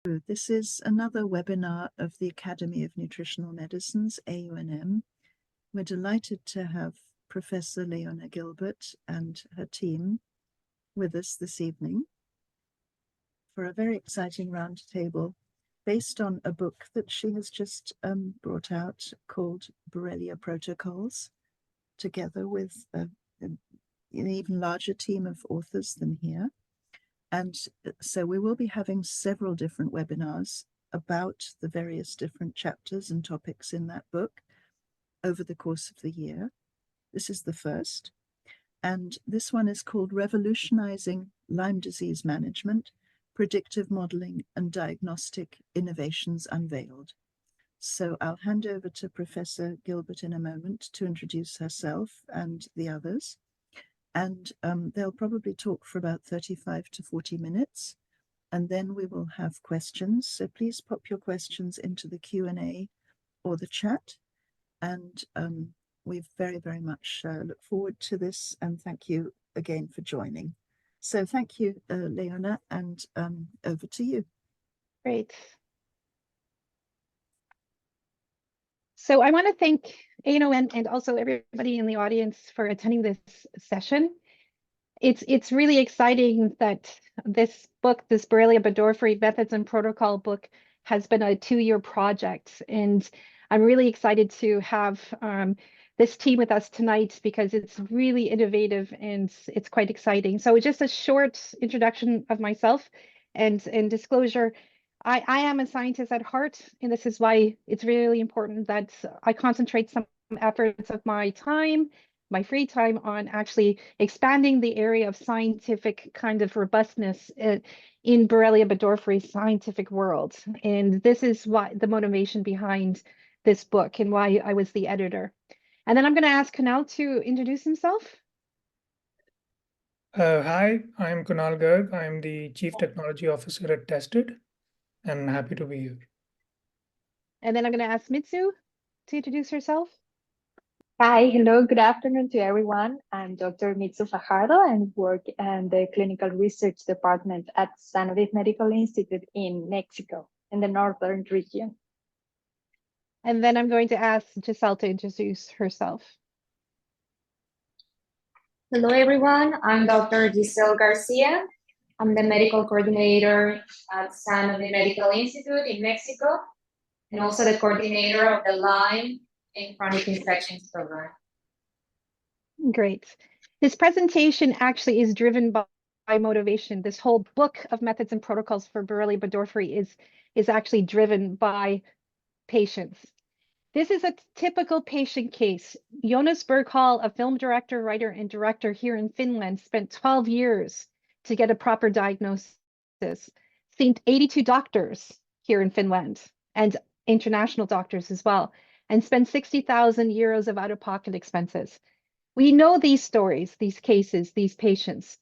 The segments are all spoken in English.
This is another webinar of the Academy of Nutritional Medicine's AONM. We're delighted to have Professor Leona Gilbert and her team with us this evening for a very exciting roundtable based on a book that she has just brought out called Borrelia Protocols, together with an even larger team of authors than here. And so we will be having several different webinars about the various different chapters and topics in that book over the course of the year. This is the first. And this one is called Revolutionizing Lyme Disease Management, Predictive Modeling and Diagnostic Innovations Unveiled. So I'll hand over to Professor Gilbert in a moment to introduce herself and the others. And they'll probably talk for about 35 to 40 minutes, and then we will have questions. So please pop your questions into the Q&A or the chat. And we very, very much look forward to this, and thank you again for joining. So thank you, Leona, and over to you. Great. So I want to thank AONM and also everybody in the audience for attending this session. It's really exciting that this book, this Borrelia burgdorferi Methods and Protocol book, has been a 2-year project. And I'm really excited to have this team with us tonight because it's really innovative and it's quite exciting. So just a short introduction of myself and disclosure. I am a scientist at heart, and this is why it's really important that I concentrate some efforts of my time, my free time, on actually expanding the area of scientific kind of robustness in Borrelia burgdorferi scientific world. And this is why the motivation behind this book and why I was the editor. And then I'm going to ask Kunal to introduce himself. Hi, I'm Kunal Garg. I'm the Chief Technology Officer at Tested, and happy to be here. And then I'm going to ask Mitsu to introduce herself. Hi, hello, good afternoon to everyone. I'm Dr. Mitsu Fajardo and work in the Clinical Research Department at Sanofi Medical Institute in Mexico, in the northern region. And then I'm going to ask Gisell to introduce herself. Hello, everyone. I'm Dr. Gisell Garcia. I'm the medical coordinator at Sanofi Medical Institute in Mexico, and also the coordinator of the Lyme and Chronic Infections Program. Great. This presentation actually is driven by motivation. This whole book of methods and protocols for Borrelia burgdorferi is actually driven by patients. This is a typical patient case. Jonas Berghall, a film director, writer, and director here in Finland, spent 12 years to get a proper diagnosis, seen 82 doctors here in Finland and international doctors as well, and spent 60,000 euros of out-of-pocket expenses. We know these stories, these cases, these patients,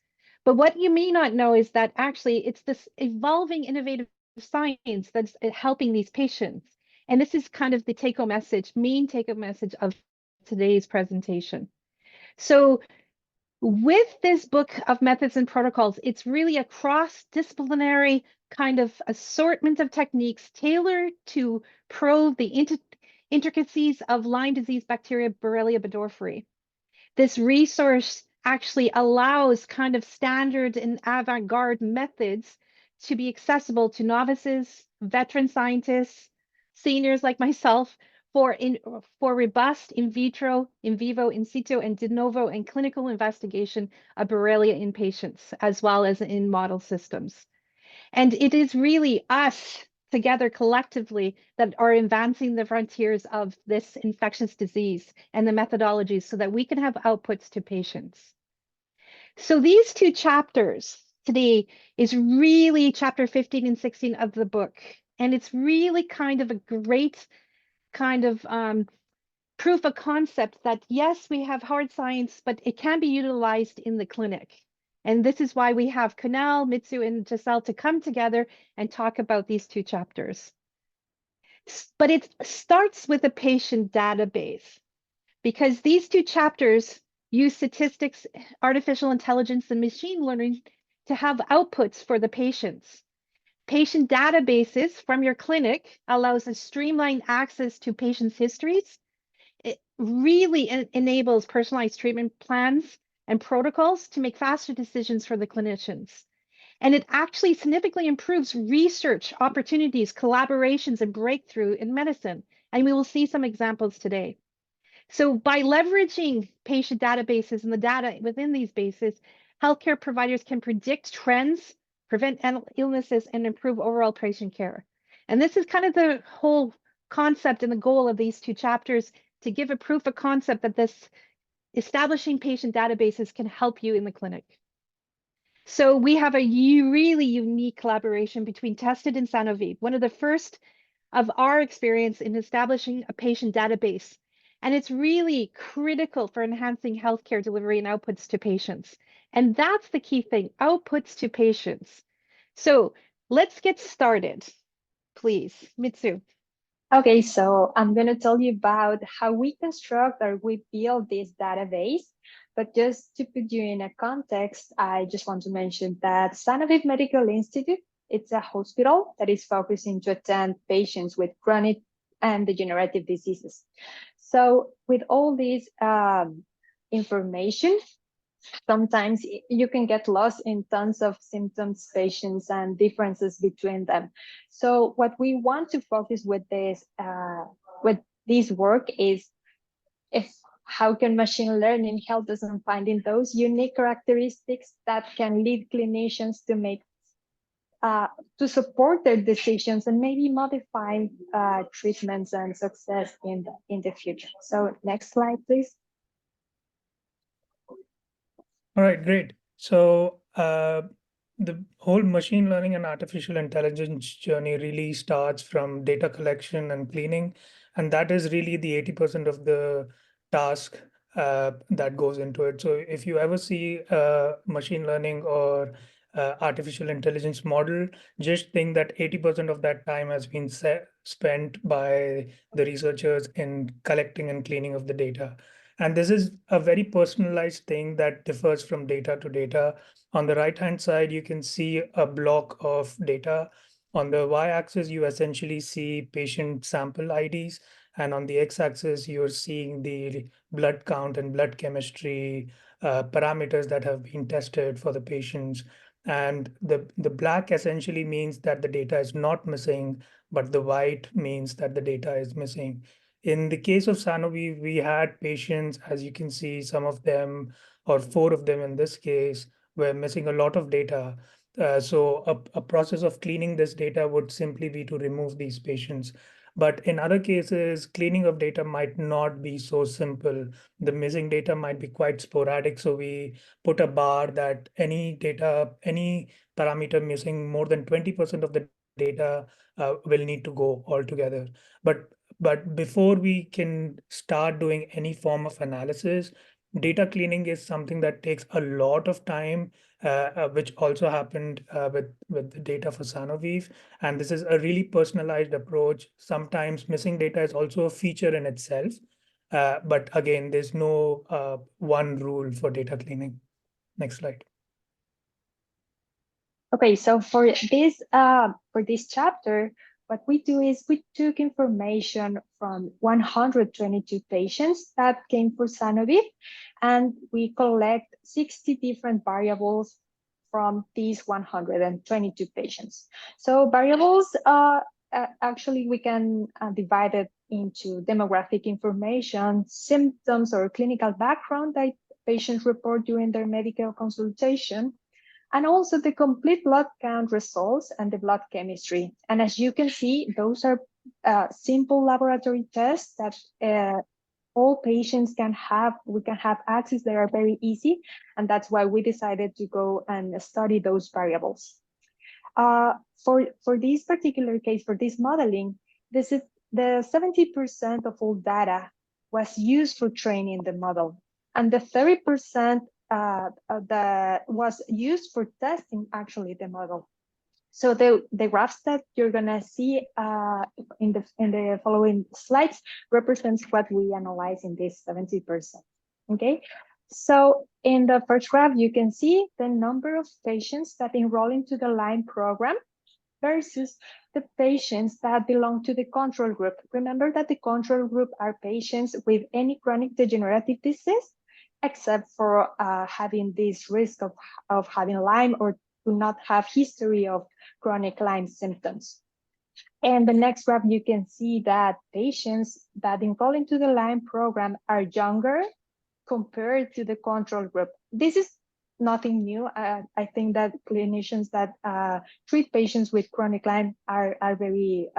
but what you may not know is that actually it's this evolving innovative science that's helping these patients. And this is kind of the take-home message, main take-home message of today's presentation. So with this book of methods and protocols, it's really a cross-disciplinary kind of assortment of techniques tailored to probe the intricacies of Lyme disease bacteria Borrelia burgdorferi. This resource actually allows kind of standard and avant-garde methods to be accessible to novices, veteran scientists, seniors like myself, for robust in vitro, in vivo, in situ, and de novo and clinical investigation of Borrelia in patients, as well as in model systems. And it is really us together collectively that are advancing the frontiers of this infectious disease and the methodologies so that we can have outputs to patients. So these two chapters today is really chapter 15 and 16 of the book. And it's really kind of a great kind of proof of concept that, yes, we have hard science, but it can be utilized in the clinic. And this is why we have Kunal, Mitsu, and Gisell to come together and talk about these two chapters. But it starts with a patient database, because these two chapters use statistics, artificial intelligence, and machine learning to have outputs for the patients. Patient databases from your clinic allows a streamlined access to patients' histories. It really enables personalized treatment plans and protocols to make faster decisions for the clinicians. And it actually significantly improves research opportunities, collaborations, and breakthrough in medicine. And we will see some examples today. So by leveraging patient databases and the data within these bases, healthcare providers can predict trends, prevent illnesses, and improve overall patient care. And this is kind of the whole concept and the goal of these two chapters, to give a proof of concept that this establishing patient databases can help you in the clinic. So we have a really unique collaboration between Tested and Sanofi, one of the first of our experience in establishing a patient database. And it's really critical for enhancing healthcare delivery and outputs to patients. And that's the key thing, outputs to patients. So let's get started, please. Mitsu. Okay, so I'm going to tell you about how we construct or we build this database. But just to put you in a context, I just want to mention that Sanofi Medical Institute, it's a hospital that is focusing to attend patients with chronic and degenerative diseases. So with all this information, sometimes you can get lost in tons of symptoms, patients, and differences between them. So what we want to focus with this work is how can machine learning help us in finding those unique characteristics that can lead clinicians to make to support their decisions and maybe modify treatments and success in the future. So next slide, please. All right, great. So the whole machine learning and artificial intelligence journey really starts from data collection and cleaning. And that is really the 80% of the task that goes into it. So if you ever see machine learning or artificial intelligence model, just think that 80% of that time has been spent by the researchers in collecting and cleaning of the data. And this is a very personalized thing that differs from data to data. On the right-hand side, you can see a block of data. On the y-axis, you essentially see patient sample IDs. And on the x-axis, you're seeing the blood count and blood chemistry parameters that have been tested for the patients. And the black essentially means that the data is not missing, but the white means that the data is missing. In the case of Sanofi, we had patients, as you can see, some of them, or 4 of them in this case, were missing a lot of data. So a process of cleaning this data would simply be to remove these patients. But in other cases, cleaning of data might not be so simple. The missing data might be quite sporadic. So we put a bar that any data, any parameter missing more than 20% of the data will need to go altogether. But before we can start doing any form of analysis, data cleaning is something that takes a lot of time, which also happened with the data for Sanofi. And this is a really personalized approach. Sometimes missing data is also a feature in itself. But again, there's no one rule for data cleaning. Next slide. Okay, so for this chapter, what we do is we took information from 122 patients that came for Sanofi, and we collect 60 different variables from these 122 patients. So variables, actually we can divide it into demographic information, symptoms or clinical background that patients report during their medical consultation, and also the complete blood count results and the blood chemistry. And as you can see, those are simple laboratory tests that all patients can have. We can have access. They are very easy. And that's why we decided to go and study those variables. For this particular case, for this modeling, this is the 70% of all data was used for training the model. And the 30% that was used for testing actually the model. So the graphs that you're gonna see in the following slides represents what we analyze in this 70%. Okay, so in the first graph you can see the number of patients that enroll into the Lyme program, versus the patients that belong to the control group. Remember that the control group are patients with any chronic degenerative disease, except for having this risk of having Lyme or do not have history of chronic Lyme symptoms. And the next graph, you can see that patients that enroll into the Lyme program are younger compared to the control group. This is nothing new. I think that clinicians that treat patients with chronic Lyme are very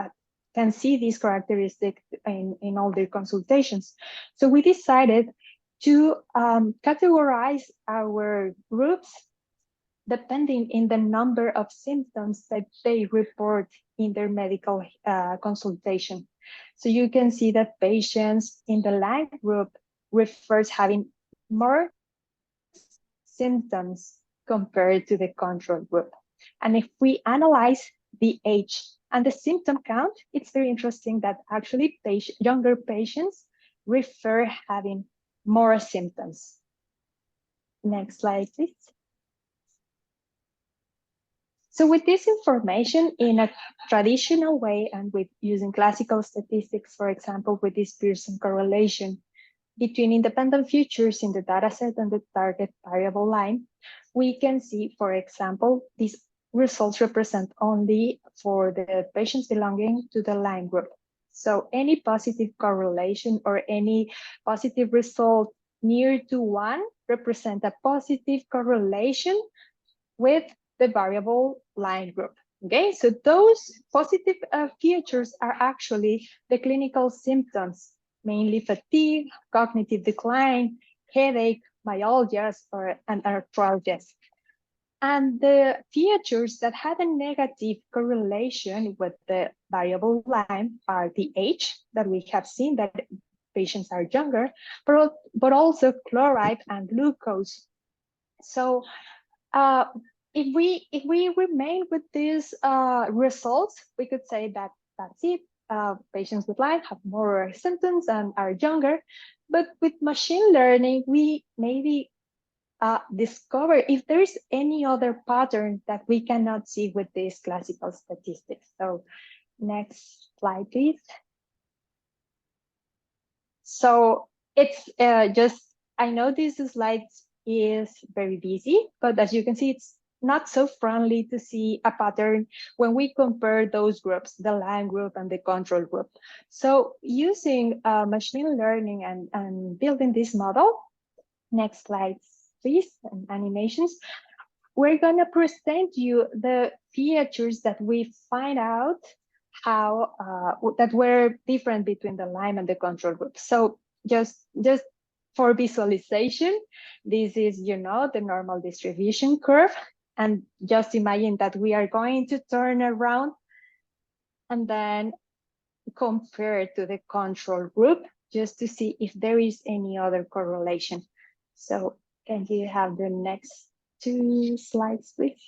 can see these characteristics in all their consultations. So we decided to categorize our groups depending in the number of symptoms that they report in their medical consultation. So you can see that patients in the Lyme group refers having more symptoms compared to the control group. And if we analyze the age and the symptom count, it's very interesting that actually younger patients refer having more symptoms. Next slide, please. So with this information in a traditional way and with using classical statistics, for example, with this Pearson correlation between independent features in the dataset and the target variable line, we can see, for example, these results represent only for the patients belonging to the Lyme group. So any positive correlation or any positive result near to 1 represent a positive correlation with the variable Lyme group. Okay, so those positive features are actually the clinical symptoms, mainly fatigue, cognitive decline, headache, myalgias, and arthralgias. And the features that had a negative correlation with the variable Lyme are the age, that we have seen that patients are younger, but also chloride and glucose. So if we remain with these results, we could say that that's it. Patients with Lyme have more symptoms and are younger. But with machine learning, we maybe discover if there is any other pattern that we cannot see with these classical statistics. So next slide, please. So it's just, I know this slide is very busy, but as you can see, it's not so friendly to see a pattern when we compare those groups, the Lyme group and the control group. So using machine learning and building this model, next slide, please, and animations, we're gonna present you the features that we find out how that were different between the Lyme and the control group. So just for visualization, this is, you know, the normal distribution curve. And just imagine that we are going to turn around and then compare to the control group just to see if there is any other correlation. So can you have the next 2 slides, please?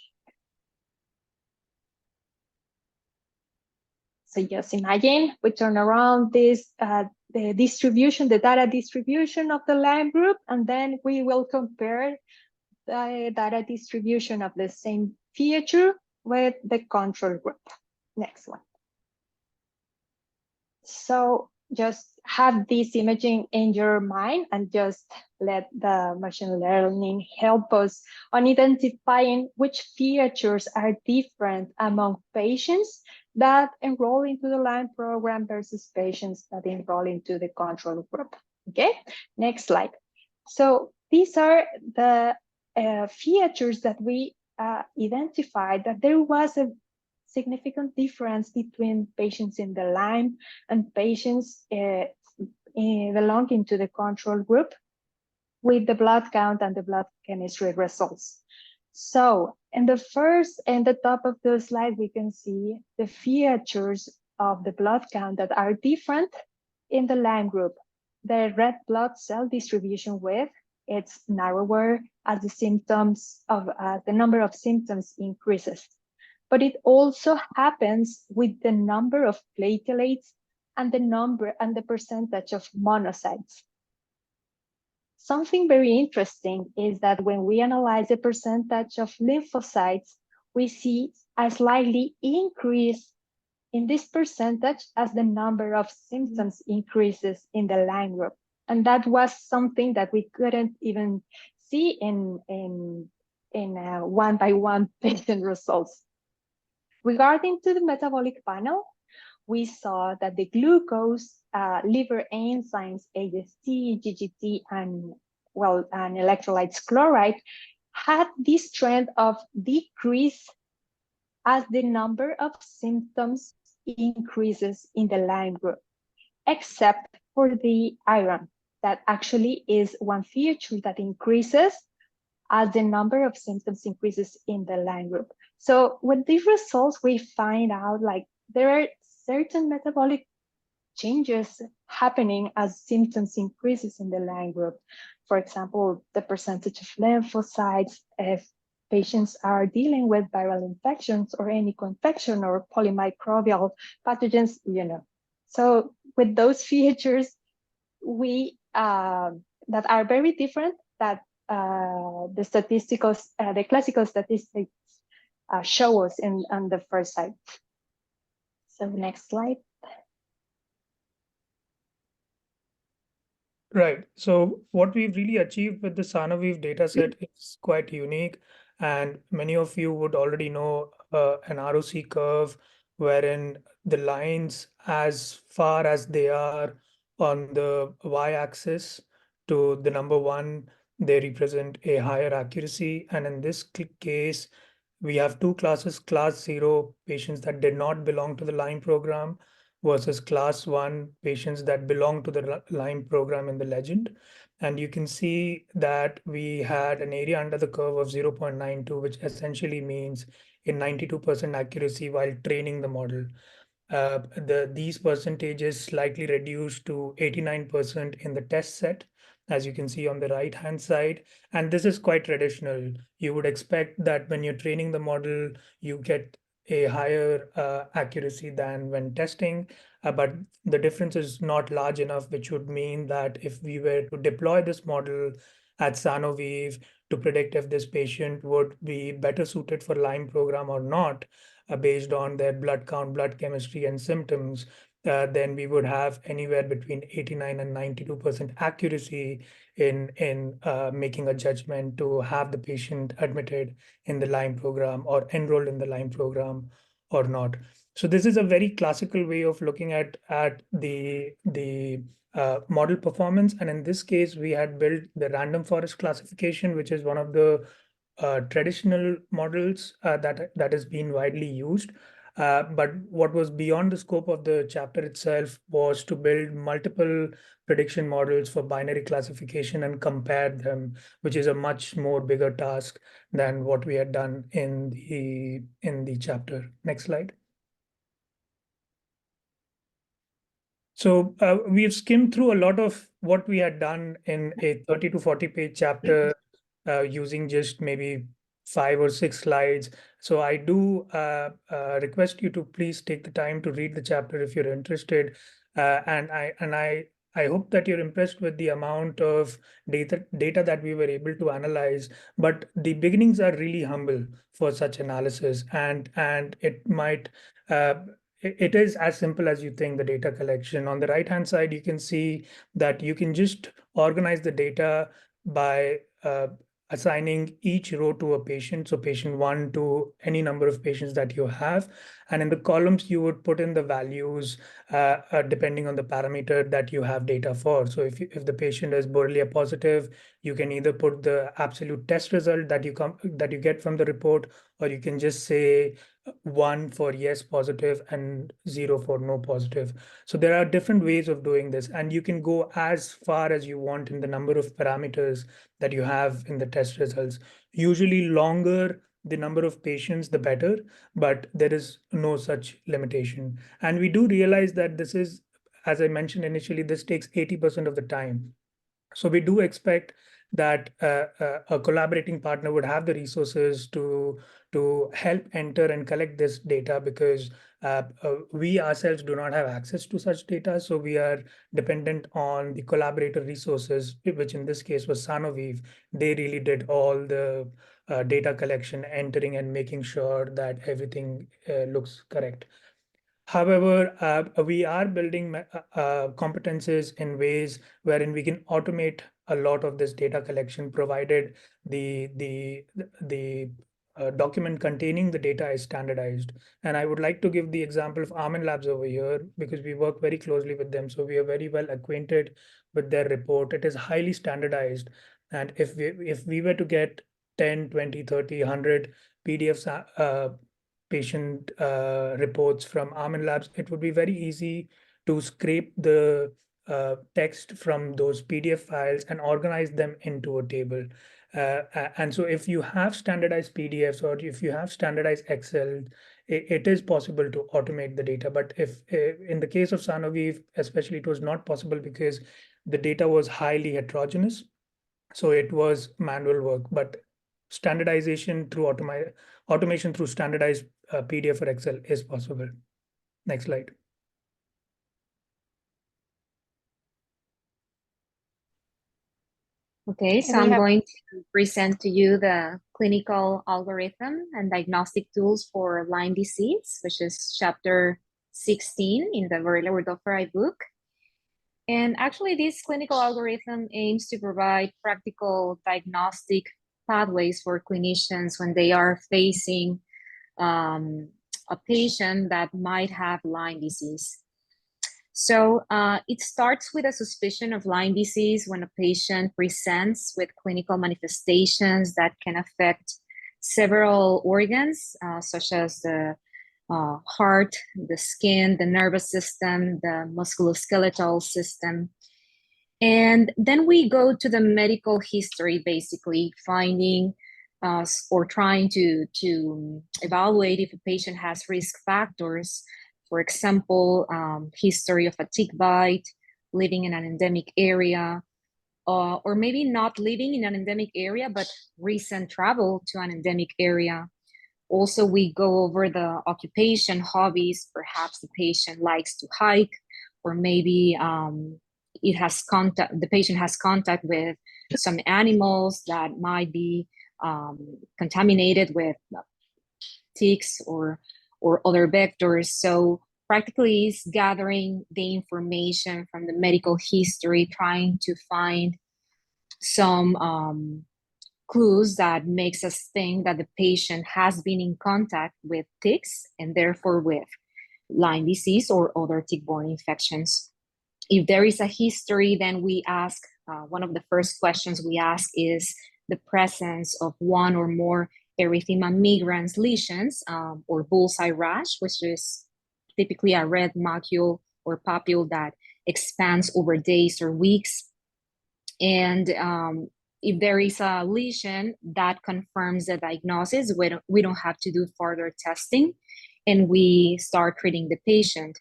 So just imagine we turn around this, the distribution, the data distribution of the Lyme group, and then we will compare the data distribution of the same feature with the control group. Next one. So just have this imaging in your mind and just let the machine learning help us on identifying which features are different among patients that enroll into the Lyme program versus patients that enroll into the control group. Okay, next slide. So these are the features that we identified that there was a significant difference between patients in the Lyme and patients belonging to the control group with the blood count and the blood chemistry results. So in the top of the slide, we can see the features of the blood count that are different in the Lyme group. The red blood cell distribution width, it's narrower as the symptoms of the number of symptoms increases. But it also happens with the number of platelets and the number and the percentage of monocytes. Something very interesting is that when we analyze the percentage of lymphocytes, we see a slightly increase in this percentage as the number of symptoms increases in the Lyme group. And that was something that we couldn't even see in one-by-one patient results. Regarding to the metabolic panel, we saw that the glucose, liver enzymes, AST, GGT, and electrolytes chloride had this trend of decrease as the number of symptoms increases in the Lyme group, except for the iron. That actually is one feature that increases as the number of symptoms increases in the Lyme group. So with these results, we find out like there are certain metabolic changes happening as symptoms increases in the Lyme group. For example, the percentage of lymphocytes, if patients are dealing with viral infections or any co-infection or polymicrobial pathogens, So with those features, we that are very different that the classical statistics show us on the first slide. So next slide. Right. So what we've really achieved with the Sanoviv dataset is quite unique. And many of you would already know an ROC curve wherein the lines as far as they are on the y-axis to the number 1, they represent a higher accuracy. And in this case, we have two classes, class 0 patients that did not belong to the Lyme program versus class 1 patients that belong to the Lyme program in the legend. And you can see that we had an area under the curve of 0.92, which essentially means a 92% accuracy while training the model. These percentages slightly reduced to 89% in the test set, as you can see on the right hand side. And this is quite traditional. You would expect that when you're training the model, you get a higher accuracy than when testing, but the difference is not large enough, which would mean that if we were to deploy this model at Sanoviv to predict if this patient would be better suited for Lyme program or not, based on their blood count, blood chemistry, and symptoms, then we would have anywhere between 89 and 92% accuracy in making a judgment to have the patient admitted in the Lyme program or enrolled in the Lyme program or not. So this is a very classical way of looking at the model performance. And in this case, we had built the random forest classification, which is one of the traditional models that has been widely used. But what was beyond the scope of the chapter itself was to build multiple prediction models for binary classification and compare them, which is a much more bigger task than what we had done in the chapter. Next slide. So we've skimmed through a lot of what we had done in a 30 to 40 page chapter using just maybe 5 or 6 slides. So I do request you to please take the time to read the chapter if you're interested. And I hope that you're impressed with the amount of data that we were able to analyze. But the beginnings are really humble for such analysis, and it might it is as simple as you think, the data collection. On the right hand side, you can see that you can just organize the data by assigning each row to a patient. So patient 1 to any number of patients that you have. And in the columns, you would put in the values depending on the parameter that you have data for. So if the patient is Borrelia positive, you can either put the absolute test result that you get from the report, or you can just say 1 for yes positive and 0 for no positive. So there are different ways of doing this, and you can go as far as you want in the number of parameters that you have in the test results. Usually longer the number of patients, the better, but there is no such limitation. And we do realize that this is, as I mentioned initially, this takes 80% of the time. So we do expect that a collaborating partner would have the resources to help enter and collect this data, because we ourselves do not have access to such data. So we are dependent on the collaborator resources, which in this case was Sanoviv. They really did all the data collection, entering and making sure that everything looks correct. However, we are building competences in ways wherein we can automate a lot of this data collection, provided the document containing the data is standardized. And I would like to give the example of Almond Labs over here, because we work very closely with them. So we are very well acquainted with their report. It is highly standardized. And if we were to get 10, 20, 30, 100 PDFs, patient reports from Almond Labs, it would be very easy to scrape the text from those PDF files and organize them into a table. And so if you have standardized PDFs or if you have standardized Excel, it is possible to automate the data. But if in the case of Sanofi, especially, it was not possible because the data was highly heterogeneous. So it was manual work, but standardization through automation through standardized PDF or Excel is possible. Next slide. Okay, so I'm going to present to you the clinical algorithm and diagnostic tools for Lyme disease, which is chapter 16 in the Borrelia burgdorferi book. And actually, this clinical algorithm aims to provide practical diagnostic pathways for clinicians when they are facing a patient that might have Lyme disease. So it starts with a suspicion of Lyme disease when a patient presents with clinical manifestations that can affect several organs, such as the heart, the skin, the nervous system, the musculoskeletal system. And then we go to the medical history, basically finding or trying to evaluate if a patient has risk factors. For example, history of a tick bite, living in an endemic area, or maybe not living in an endemic area, but recent travel to an endemic area. Also, we go over the occupation, hobbies. Perhaps the patient likes to hike, or maybe the patient has contact with some animals that might be contaminated with ticks or other vectors. So practically is gathering the information from the medical history, trying to find some clues that makes us think that the patient has been in contact with ticks and therefore with Lyme disease or other tick-borne infections. If there is a history, then we ask, one of the first questions we ask is the presence of one or more erythema migrans lesions or bullseye rash, which is typically a red macule or papule that expands over days or weeks. And if there is a lesion that confirms the diagnosis, we don't have to do further testing, and we start treating the patient.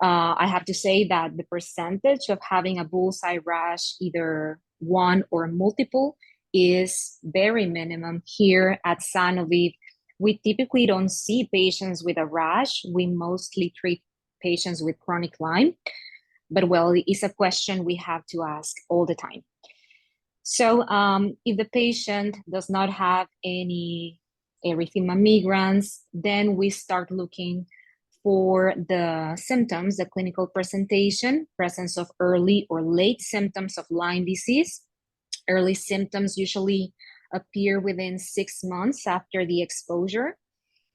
I have to say that the percentage of having a bullseye rash, either one or multiple, is very minimum. Here at Sanofi, we typically don't see patients with a rash. We mostly treat patients with chronic Lyme, but well, it's a question we have to ask all the time. So if the patient does not have any erythema migrans, then we start looking for the symptoms, the clinical presentation, presence of early or late symptoms of Lyme disease. Early symptoms usually appear within 6 months after the exposure.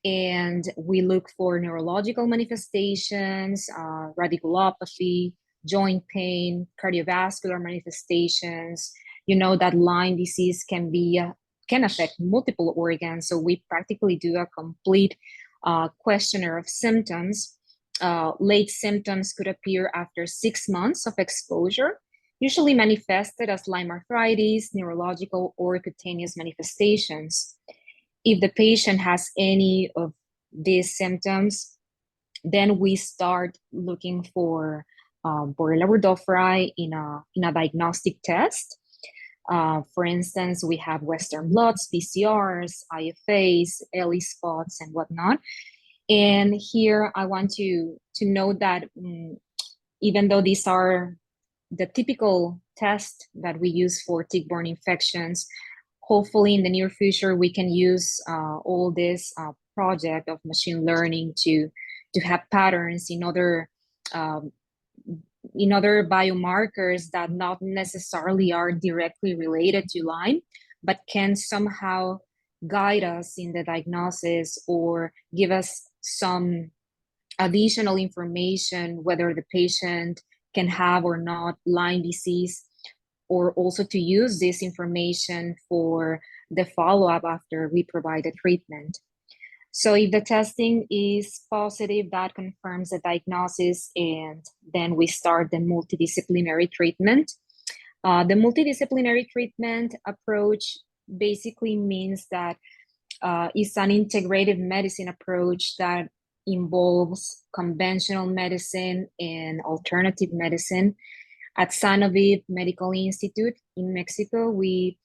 And we look for neurological manifestations, radiculopathy, joint pain, cardiovascular manifestations. You know that Lyme disease can affect multiple organs. So we practically do a complete questionnaire of symptoms. Late symptoms could appear after 6 months of exposure, usually manifested as Lyme arthritis, neurological or cutaneous manifestations. If the patient has any of these symptoms, then we start looking for Borrelia burgdorferi in a diagnostic test. For instance, we have Western blots, PCRs, IFAs, ELISpots, and whatnot. And here I want to note that even though these are the typical tests that we use for tick-borne infections, hopefully in the near future, we can use all this project of machine learning to have patterns in other biomarkers that not necessarily are directly related to Lyme, but can somehow guide us in the diagnosis or give us some additional information, whether the patient can have or not Lyme disease, or also to use this information for the follow-up after we provide the treatment. So if the testing is positive, that confirms the diagnosis, and then we start the multidisciplinary treatment. The multidisciplinary treatment approach basically means that it's an integrative medicine approach that involves conventional medicine and alternative medicine. At Sanoviv Medical Institute in Mexico, we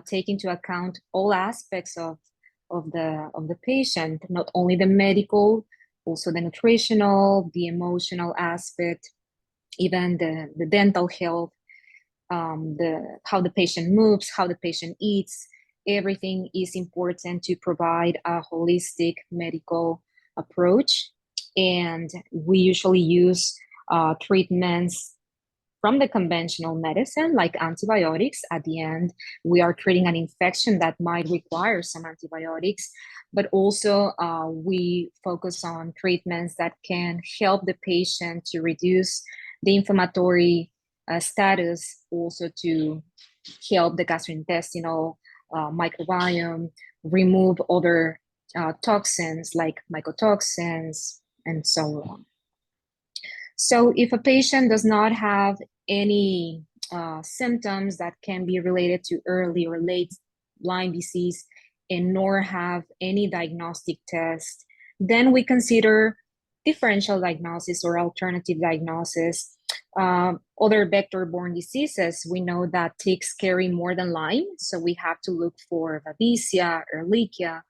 take into account all aspects of the patient, not only the medical, also the nutritional, the emotional aspect, even the dental health, how the patient moves, how the patient eats. Everything is important to provide a holistic medical approach. And we usually use treatments from the conventional medicine, like antibiotics. At the end, we are treating an infection that might require some antibiotics, but also we focus on treatments that can help the patient to reduce the inflammatory status, also to help the gastrointestinal microbiome, remove other toxins like mycotoxins, and so on. So if a patient does not have any symptoms that can be related to early or late Lyme disease, and nor have any diagnostic test, then we consider differential diagnosis or alternative diagnosis. Other vector-borne diseases, we know that ticks carry more than Lyme, so we have to look for Babesia, Ehrlichia,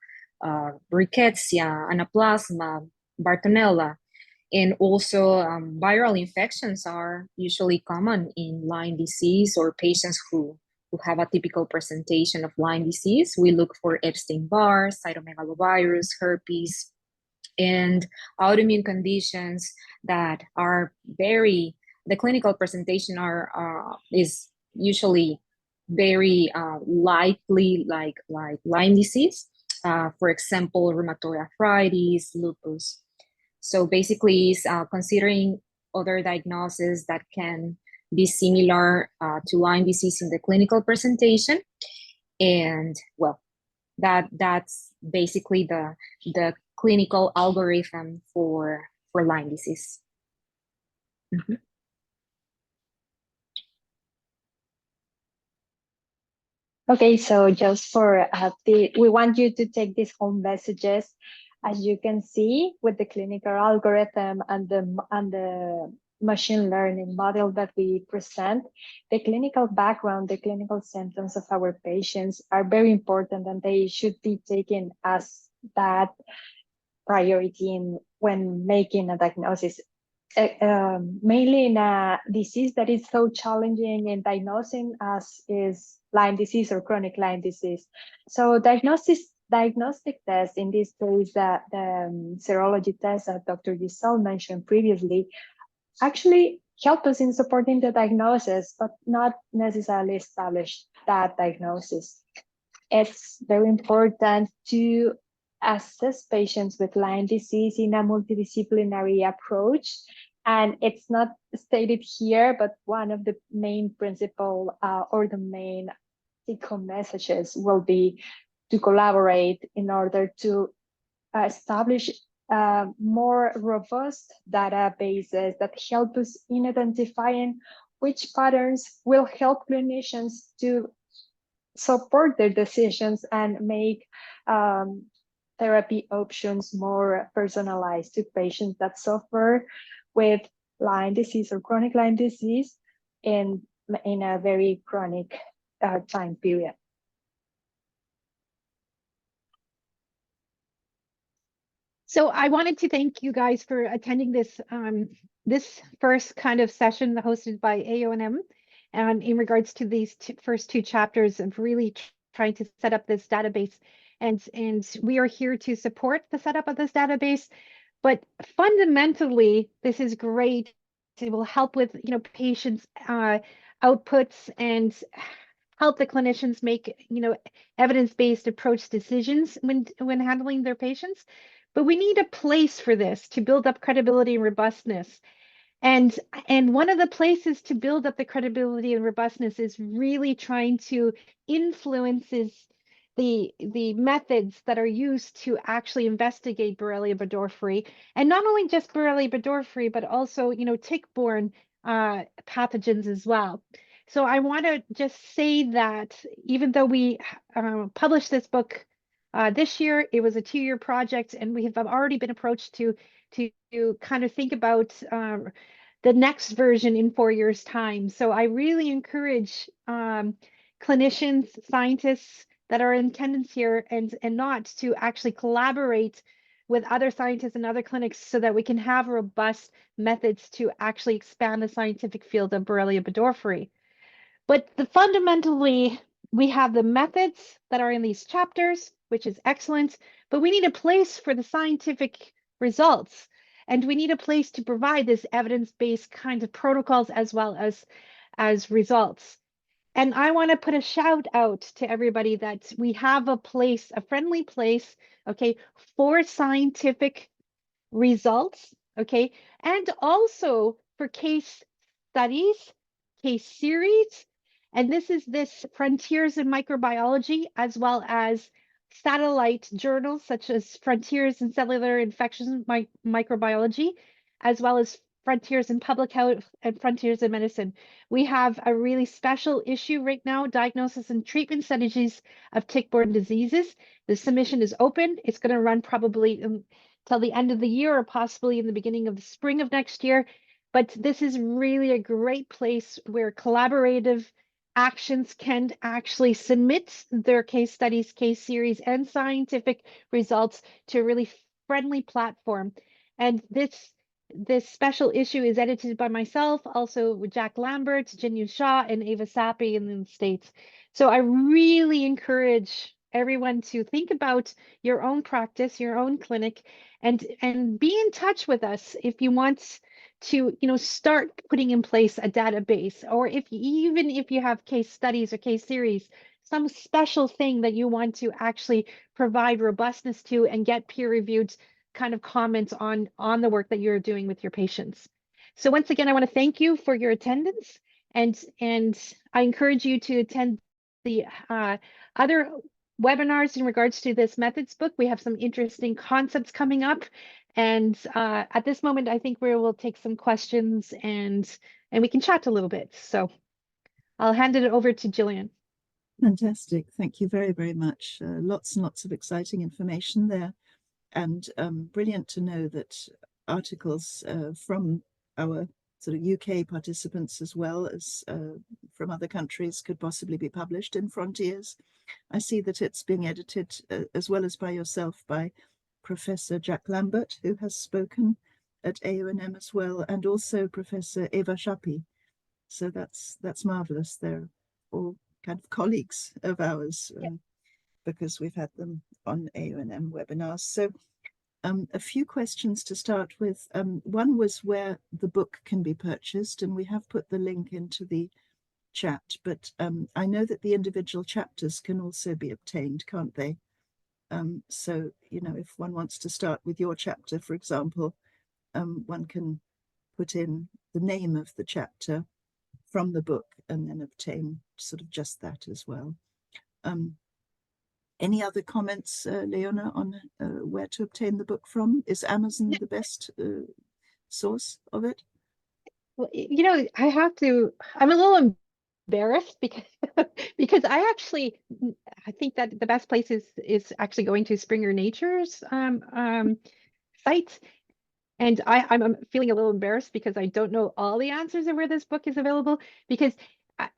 Rickettsia, Anaplasma, Bartonella. And also viral infections are usually common in Lyme disease, or patients who have a typical presentation of Lyme disease. We look for Epstein-Barr, cytomegalovirus, herpes, and autoimmune conditions that are the clinical presentation is usually very likely like Lyme disease. For example, rheumatoid arthritis, lupus. So basically, it's considering other diagnoses that can be similar to Lyme disease in the clinical presentation. And well, that's basically the clinical algorithm for Lyme disease. Mm-hmm. Okay, so just for we want you to take these home messages. As you can see with the clinical algorithm and the machine learning model that we present, the clinical background, the clinical symptoms of our patients are very important, and they should be taken as that priority when making a diagnosis. Mainly in a disease that is so challenging in diagnosing as is Lyme disease or chronic Lyme disease. So diagnostic tests, in this case, the serology test that Dr. Gisell mentioned previously, actually help us in supporting the diagnosis, but not necessarily establish that diagnosis. It's very important to assess patients with Lyme disease in a multidisciplinary approach. And it's not stated here, but one of the main principle or the main take-home messages will be to collaborate in order to establish more robust databases that help us in identifying which patterns will help clinicians to support their decisions and make therapy options more personalized to patients that suffer with Lyme disease or chronic Lyme disease in a very chronic time period. So I wanted to thank you guys for attending this this first kind of session hosted by AONM, and in regards to these first two chapters of really trying to set up this database, and we are here to support the setup of this database. But fundamentally, this is great. It will help with, you know, patients' outputs and help the clinicians make, you know, evidence-based approach decisions when handling their patients. But we need a place for this to build up credibility and robustness. And one of the places to build up the credibility and robustness is really trying to influences the methods that are used to actually investigate Borrelia burgdorferi, and not only just Borrelia burgdorferi, but also, you know, tick-borne pathogens as well. So I want to just say that even though we published this book this year, it was a 2-year project, and we have already been approached to kind of think about the next version in 4 years' time. So I really encourage clinicians, scientists that are in attendance here and not to actually collaborate with other scientists and other clinics so that we can have robust methods to actually expand the scientific field of Borrelia burgdorferi. But fundamentally, we have the methods that are in these chapters, which is excellent, but we need a place for the scientific results. And we need a place to provide this evidence-based kind of protocols as well as results. And I want to put a shout out to everybody that we have a place, a friendly place, okay, for scientific results, okay, and also for case studies, case series. And this is this Frontiers in Microbiology, as well as satellite journals such as Frontiers in Cellular Infections Microbiology, as well as Frontiers in Public Health and Frontiers in Medicine. We have a really special issue right now, Diagnosis and Treatment Strategies of Tick-Borne Diseases. The submission is open. It's going to run probably till the end of the year or possibly in the beginning of the spring of next year. But this is really a great place where collaborative actions can actually submit their case studies, case series, and scientific results to a really friendly platform. And this special issue is edited by myself, also with Jack Lambert, Jinyu Shah, and Ava Sappi in the States. So I really encourage everyone to think about your own practice, your own clinic, and be in touch with us if you want to, you know, start putting in place a database, or even if you have case studies or case series, some special thing that you want to actually provide robustness to and get peer-reviewed kind of comments on the work that you're doing with your patients. So once again, I want to thank you for your attendance, and I encourage you to attend the other webinars in regards to this methods book. We have some interesting concepts coming up. And at this moment, I think we will take some questions and we can chat a little bit. So I'll hand it over to Jillian. Fantastic. Thank you very, very much. Lots and lots of exciting information there. And brilliant to know that articles from our sort of UK participants as well as from other countries could possibly be published in Frontiers. I see that it's being edited as well as by yourself by Professor Jack Lambert, who has spoken at AONM as well, and also Professor Eva Sappi. So that's marvelous. They're all kind of colleagues of ours because we've had them on AONM webinars. So a few questions to start with. One was where the book can be purchased, and we have put the link into the chat, but I know that the individual chapters can also be obtained, can't they? So, you know, if one wants to start with your chapter, for example, one can put in the name of the chapter from the book and then obtain sort of just that as well. Any other comments, Leona, on where to obtain the book from? Is Amazon the best source of it? Well, you know, I'm a little embarrassed because I think that the best place is actually going to Springer Nature's site. And I'm feeling a little embarrassed because I don't know all the answers of where this book is available, because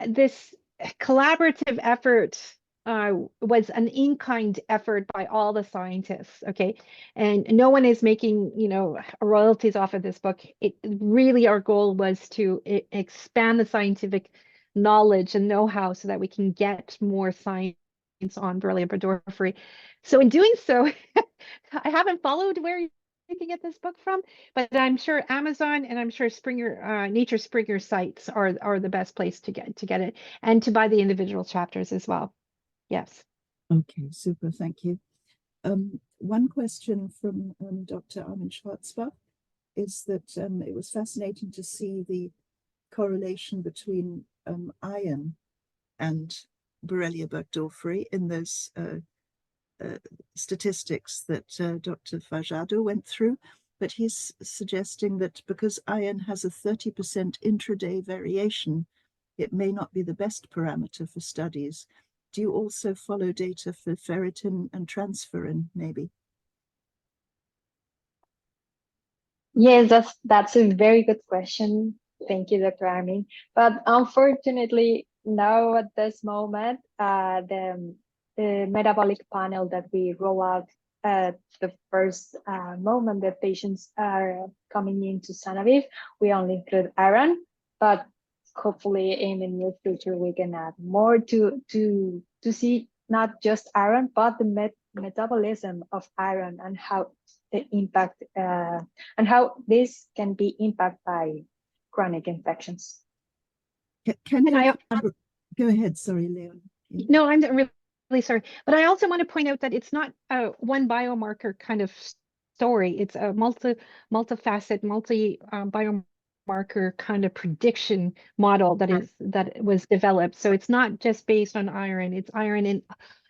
this collaborative effort was an in-kind effort by all the scientists, okay? And no one is making, you know, royalties off of this book. It really, our goal was to expand the scientific knowledge and know-how so that we can get more science on Borrelia burgdorferi. So in doing so, I haven't followed where you can get this book from, but I'm sure Amazon and I'm sure Springer, Nature Springer sites are the best place to get it, and to buy the individual chapters as well. Yes. Okay, super, thank you. One question from Dr. Armin Schwarzbach is that it was fascinating to see the correlation between iron and Borrelia burgdorferi in those statistics that Dr. Fajardo went through, but he's suggesting that because iron has a 30% intraday variation, it may not be the best parameter for studies. Do you also follow data for ferritin and transferrin, maybe? Yes, that's a very good question. Thank you, Dr. Armin. But unfortunately, now at this moment, the metabolic panel that we roll out at the first moment that patients are coming into Sanofi, we only include iron, but hopefully in the near future we can add more to see not just iron, but the metabolism of iron and how the impact and how this can be impacted by chronic infections. Can you go ahead? Sorry, Leon. No, I'm really sorry, but I also want to point out that it's not a one biomarker kind of story. It's a multifaceted, biomarker kind of prediction model that was developed. So it's not just based on iron. It's iron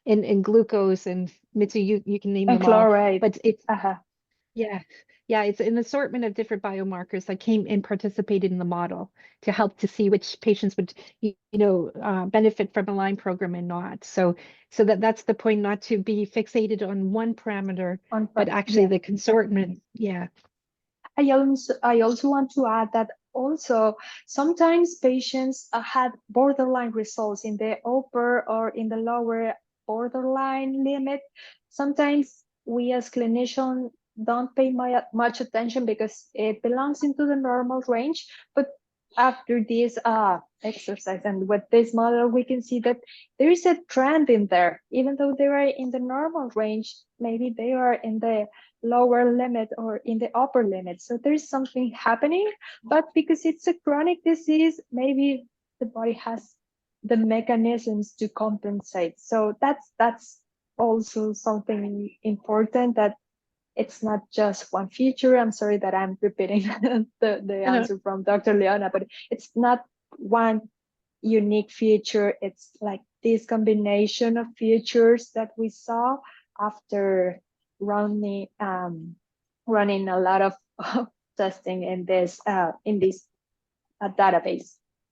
in glucose and Mitsu. You can name and them chloride. All, but it's yeah, it's an assortment of different biomarkers that came and participated in the model to help to see which patients would, benefit from a Lyme program and not. So that's the point, not to be fixated on one parameter, but actually the consortment. Yeah. I also want to add that also sometimes patients had borderline results in the upper or in the lower borderline limit. Sometimes we as clinicians don't pay much attention because it belongs into the normal range. But after this exercise and with this model, we can see that there is a trend in there. Even though they are in the normal range, maybe they are in the lower limit or in the upper limit. So there's something happening, but because it's a chronic disease, maybe the body has the mechanisms to compensate. So that's also something important, that it's not just one feature. I'm sorry that I'm repeating the answer from Dr. Leona, but it's not one unique feature. It's like this combination of features that we saw after running a lot of testing in this database.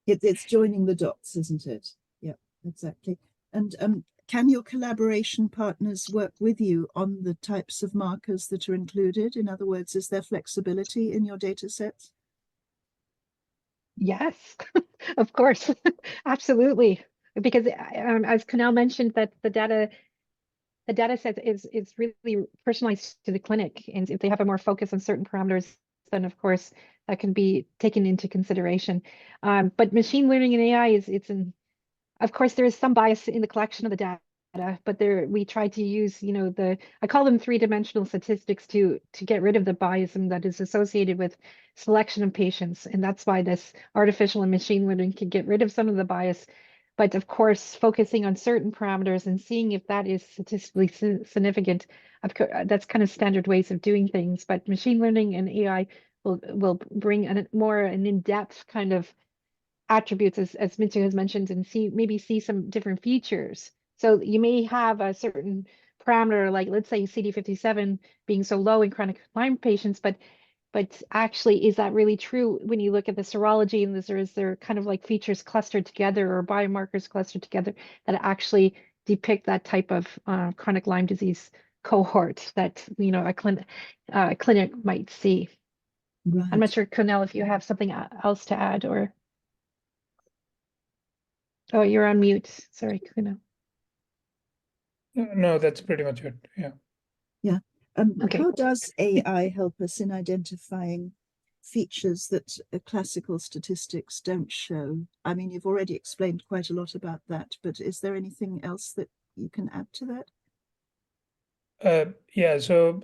It's joining the dots, isn't it? Yeah, exactly. And can your collaboration partners work with you on the types of markers that are included? In other words, is there flexibility in your data sets? Yes, of course, absolutely. Because as Kunal mentioned, that the data set is really personalized to the clinic, and if they have a more focus on certain parameters, then of course that can be taken into consideration. But machine learning and AI of course, there is some bias in the collection of the data, but we try to use, I call them three-dimensional statistics to get rid of the bias that is associated with selection of patients. And that's why this artificial and machine learning can get rid of some of the bias. But of course, focusing on certain parameters and seeing if that is statistically significant, that's kind of standard ways of doing things. But machine learning and AI will bring an in-depth kind of attributes, as Mitsu has mentioned, and maybe see some different features. So you may have a certain parameter, like let's say CD57 being so low in chronic Lyme patients, but actually, is that really true when you look at the serology, and is there kind of like features clustered together or biomarkers clustered together that actually depict that type of chronic Lyme disease cohort that a clinic might see? Right. I'm not sure, Kunal, if you have something else to add, or oh, you're on mute. Sorry, Kunal. No, that's pretty much it. Yeah. Yeah. Okay. How does AI help us in identifying features that classical statistics don't show? I mean, you've already explained quite a lot about that, but is there anything else that you can add to that? Yeah, so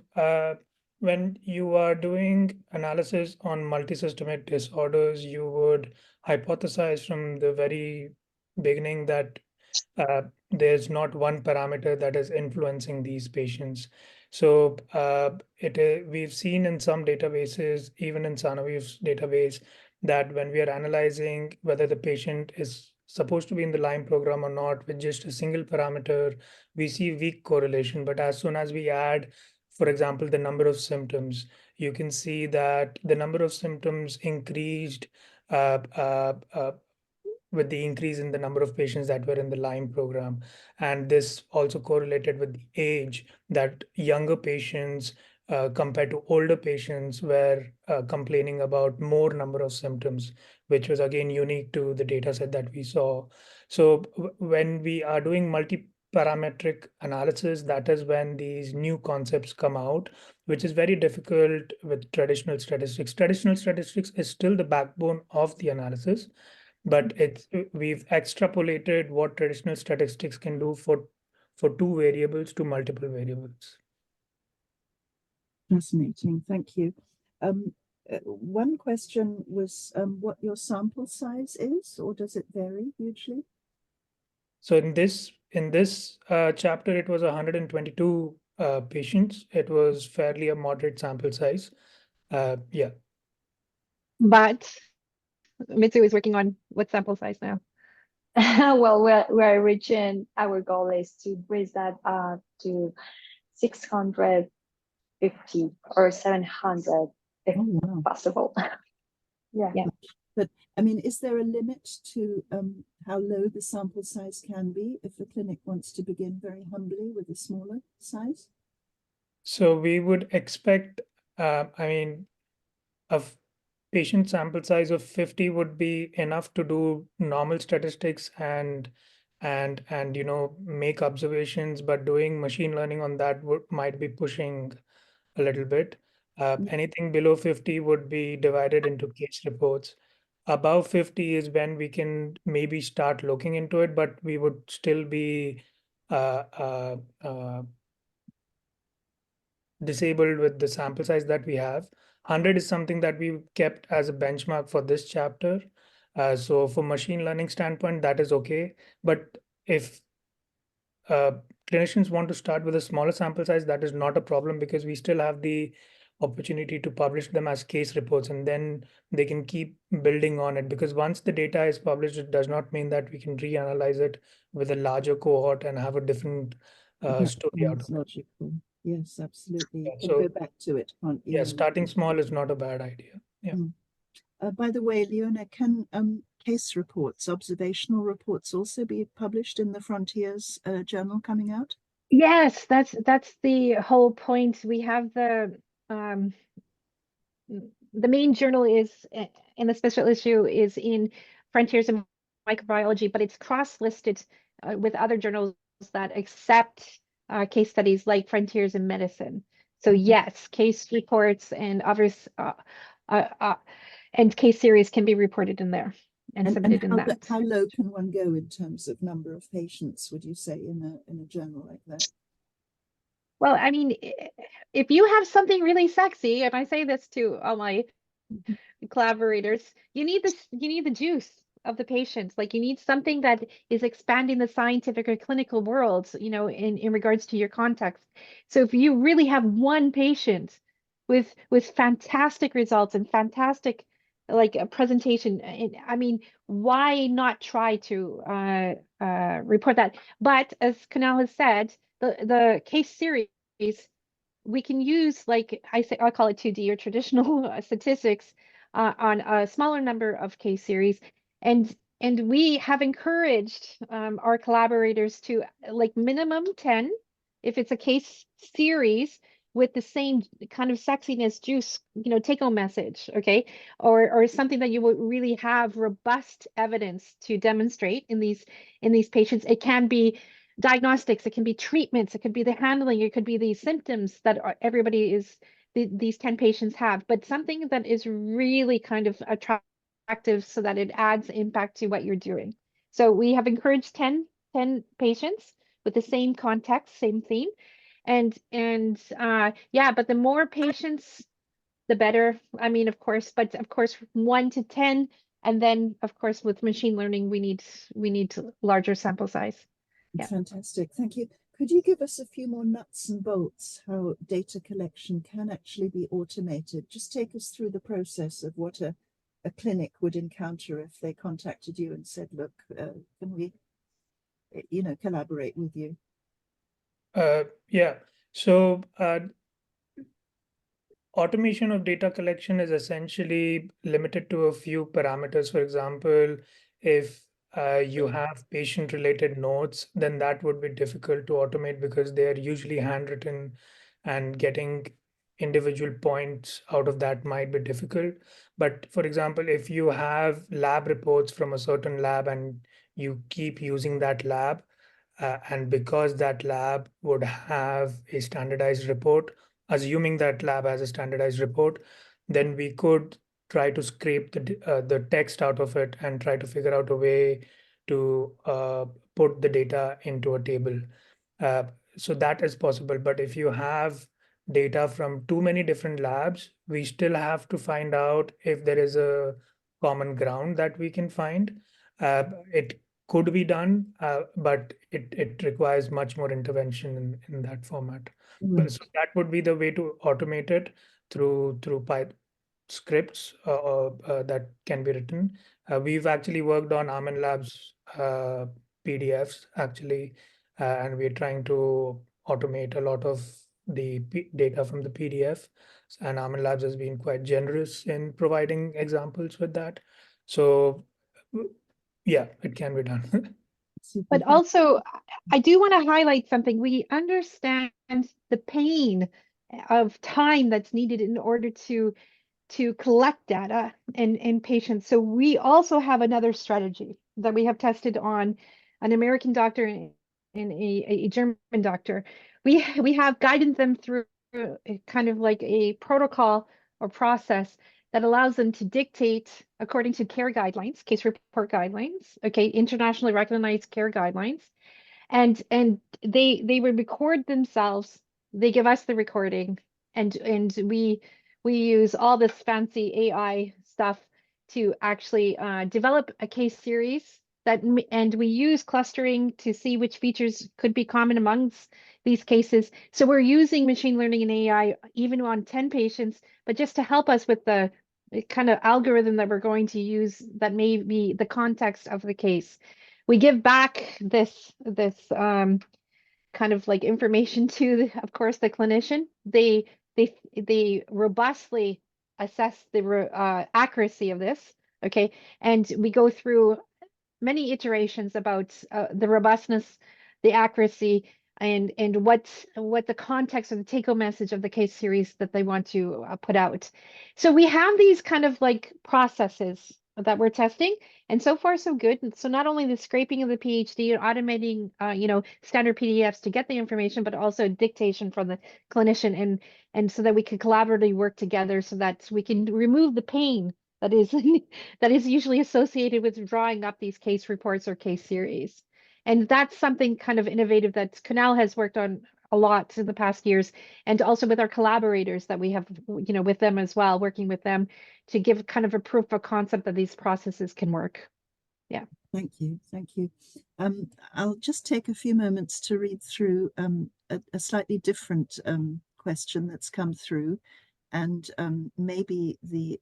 when you are doing analysis on multisystemic disorders, you would hypothesize from the very beginning that there's not one parameter that is influencing these patients. So we've seen in some databases, even in Sanofi's database, that when we are analyzing whether the patient is supposed to be in the Lyme program or not with just a single parameter, we see weak correlation. But as soon as we add, for example, the number of symptoms, you can see that the number of symptoms increased uh, uh, uh, with the increase in the number of patients that were in the Lyme program. And this also correlated with the age, that younger patients compared to older patients were complaining about more number of symptoms, which was again unique to the data set that we saw. So when we are doing multi-parametric analysis, that is when these new concepts come out, which is very difficult with traditional statistics. Traditional statistics is still the backbone of the analysis, but we've extrapolated what traditional statistics can do for two variables to multiple variables. Fascinating, thank you. One question was what your sample size is, or does it vary hugely? So in this chapter, it was 122 patients. It was fairly a moderate sample size. Yeah. But Mitsu is working on what sample size now? Well, we're reaching, our goal is to raise that to 650 or 700 if wow. possible. Yeah. But I mean, is there a limit to how low the sample size can be if the clinic wants to begin very humbly with a smaller size? So we would expect, I mean, a patient sample size of 50 would be enough to do normal statistics and make observations, but doing machine learning on that might be pushing a little bit. Anything below 50 would be divided into case reports. Above 50 is when we can maybe start looking into it, but we would still be disabled with the sample size that we have. 100 is something that we kept as a benchmark for this chapter. So for machine learning standpoint, that is okay. But if clinicians want to start with a smaller sample size, that is not a problem, because we still have the opportunity to publish them as case reports, and then they can keep building on it, because once the data is published, it does not mean that we can reanalyze it with a larger cohort and have a different story out of it. Logical. Yes, absolutely. You Yeah, can so go back to it, can't you? yeah, starting small is not a bad idea. Yeah. By the way, Leona, can case reports, observational reports, also be published in the Frontiers journal coming out? Yes, that's the whole point. We have the main journal is, and the special issue is in Frontiers in Microbiology, but it's cross-listed with other journals that accept case studies like Frontiers in Medicine. So yes, case reports and others and case series can be reported in there and submitted in that. How low can one go in terms of number of patients, would you say, in a journal like that? Well, I mean, if you have something really sexy, and I say this to all my collaborators, you need the juice of the patient. Like, you need something that is expanding the scientific or clinical world, in regards to your context. So if you really have one patient with fantastic results and fantastic like a presentation, I mean, why not try to report that? But as Kunal has said, the case series, we can use, like I call it 2D or traditional statistics on a smaller number of case series, and we have encouraged our collaborators to like minimum 10 if it's a case series with the same kind of sexiness juice, take home message, okay, or something that you would really have robust evidence to demonstrate in these patients. It can be diagnostics, it can be treatments, it could be the handling, it could be the symptoms that everybody is, these 10 patients have, but something that is really kind of attractive so that it adds impact to what you're doing. So we have encouraged 10 patients with the same context, same theme. And yeah, but the more patients, the better. I mean, of course, but of course, 1 to 10, and then of course with machine learning, we need larger sample size. Yeah. Fantastic, thank you. Could you give us a few more nuts and bolts how data collection can actually be automated? Just take us through the process of what a clinic would encounter if they contacted you and said, look, can we, collaborate with you? Yeah, so automation of data collection is essentially limited to a few parameters. For example, if you have patient-related notes, then that would be difficult to automate because they are usually handwritten, and getting individual points out of that might be difficult. But for example, if you have lab reports from a certain lab and you keep using that lab, and because that lab would have a standardized report, assuming that lab has a standardized report, then we could try to scrape the text out of it and try to figure out a way to put the data into a table. So that is possible. But if you have data from too many different labs, we still have to find out if there is a common ground that we can find. It could be done, but it requires much more intervention in that format. Right. So that would be the way to automate it through Python scripts that can be written. We've actually worked on AONM Labs PDFs actually, and we're trying to automate a lot of the data from the PDF. And AONM Labs has been quite generous in providing examples with that. So yeah, it can be done. But also, I do want to highlight something. We understand the pain of time that's needed in order to collect data in patients. So we also have another strategy that we have tested on an American doctor and a German doctor. We have guided them through kind of like a protocol or process that allows them to dictate according to care guidelines, case report guidelines, okay, internationally recognized care guidelines. And they would record themselves. They give us the recording, and we use all this fancy AI stuff to actually develop a case series that, and we use clustering to see which features could be common amongst these cases. So we're using machine learning and AI even on 10 patients, but just to help us with the kind of algorithm that we're going to use that may be the context of the case. We give back this kind of like information to, of course, the clinician. They robustly assess the accuracy of this, okay? And we go through many iterations about the robustness, the accuracy, and what the context or the take-home message of the case series that they want to put out. So we have these kind of like processes that we're testing, and so far so good. So not only the scraping of the PhD and automating, standard PDFs to get the information, but also dictation from the clinician, and so that we can collaboratively work together so that we can remove the pain that is that is usually associated with drawing up these case reports or case series. And that's something kind of innovative that Kunal has worked on a lot in the past years, and also with our collaborators that we have, with them as well, working with them to give kind of a proof of concept that these processes can work. Yeah. Thank you. Thank you. I'll just take a few moments to read through a slightly different question that's come through. And maybe the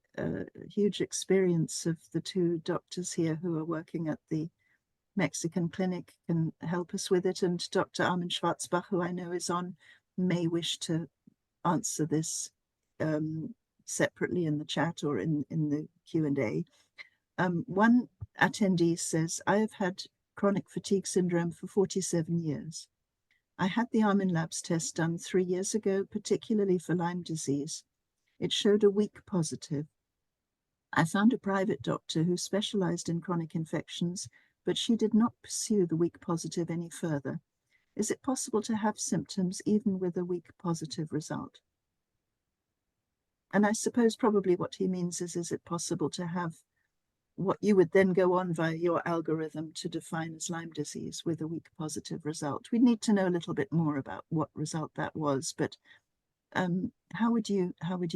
huge experience of the two doctors here who are working at the Mexican clinic can help us with it. And Dr. Armin Schwarzbach, who I know is on, may wish to answer this separately in the chat or in the Q&A. One attendee says, I have had chronic fatigue syndrome for 47 years. I had the Armin Labs test done 3 years ago, particularly for Lyme disease. It showed a weak positive. I found a private doctor who specialized in chronic infections, but she did not pursue the weak positive any further. Is it possible to have symptoms even with a weak positive result? And I suppose probably what he means is it possible to have what you would then go on via your algorithm to define as Lyme disease with a weak positive result. We need to know a little bit more about what result that was, but how would you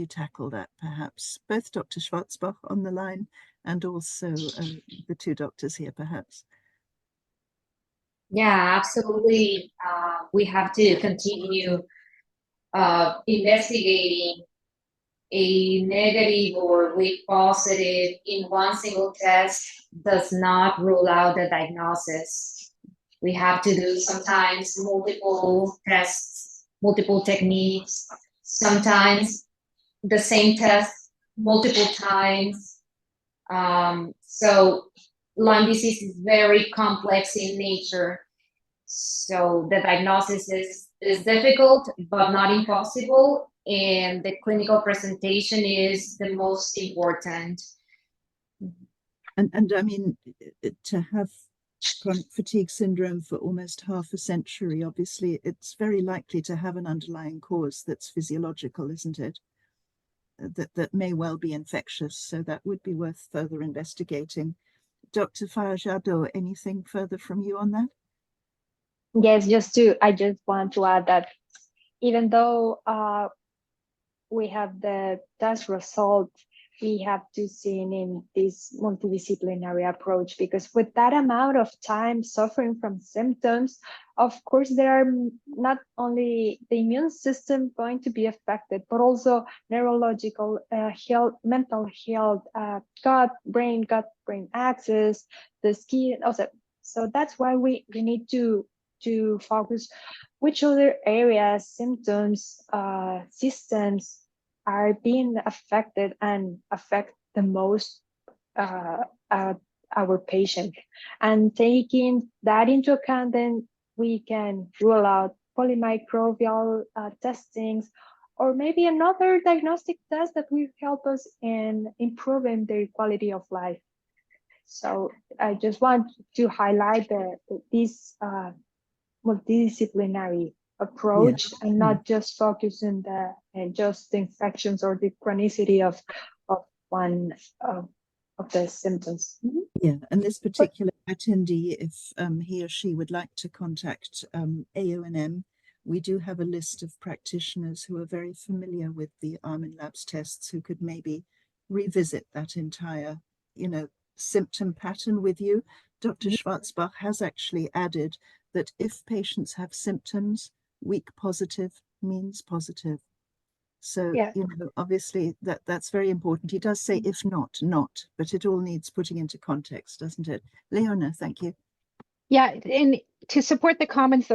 tackle that, perhaps? Both Dr. Schwarzbach on the line and also the two doctors here, perhaps. Yeah, absolutely. We have to continue investigating a negative or weak positive in one single test does not rule out the diagnosis. We have to do sometimes multiple tests, multiple techniques, sometimes the same test multiple times. So Lyme disease is very complex in nature. So the diagnosis is difficult, but not impossible. And the clinical presentation is the most important. And I mean, to have chronic fatigue syndrome for almost half a century, obviously, it's very likely to have an underlying cause that's physiological, isn't it? That may well be infectious, so that would be worth further investigating. Dr. Fajardo, anything further from you on that? Yes, I just want to add that even though we have the test result, we have to see in this multidisciplinary approach, because with that amount of time suffering from symptoms, of course, there are not only the immune system going to be affected, but also neurological health, mental health, gut-brain axis, the skin, also. So that's why we need to focus which other areas, symptoms, systems are being affected and affect the most our patient. And taking that into account, then we can rule out polymicrobial testings, or maybe another diagnostic test that will help us in improving their quality of life. So I just want to highlight this multidisciplinary approach, Yes. and not just focus on just infections or the chronicity of one of the symptoms. Yeah, and this particular attendee, if he or she would like to contact AONM, we do have a list of practitioners who are very familiar with the Armin Labs tests, who could maybe revisit that entire, symptom pattern with you. Dr. Schwarzbach has actually added that if patients have symptoms, weak positive means positive. So, Yeah. obviously that's very important. He does say if not, but it all needs putting into context, doesn't it? Leona, thank you. Yeah, and to support the comments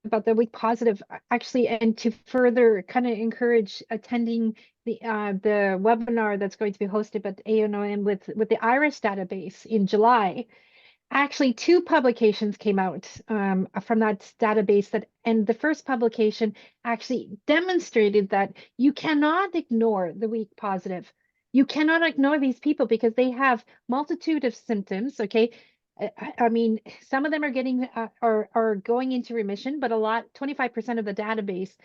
about the weak positive, actually, and to further kind of encourage attending the webinar that's going to be hosted by AONM with the IRIS database in July. Actually, 2 publications came out from that database, and the first publication actually demonstrated that you cannot ignore the weak positive. You cannot ignore these people because they have multitude of symptoms. Okay, I mean, some of them are getting are going into remission, but 25% of the database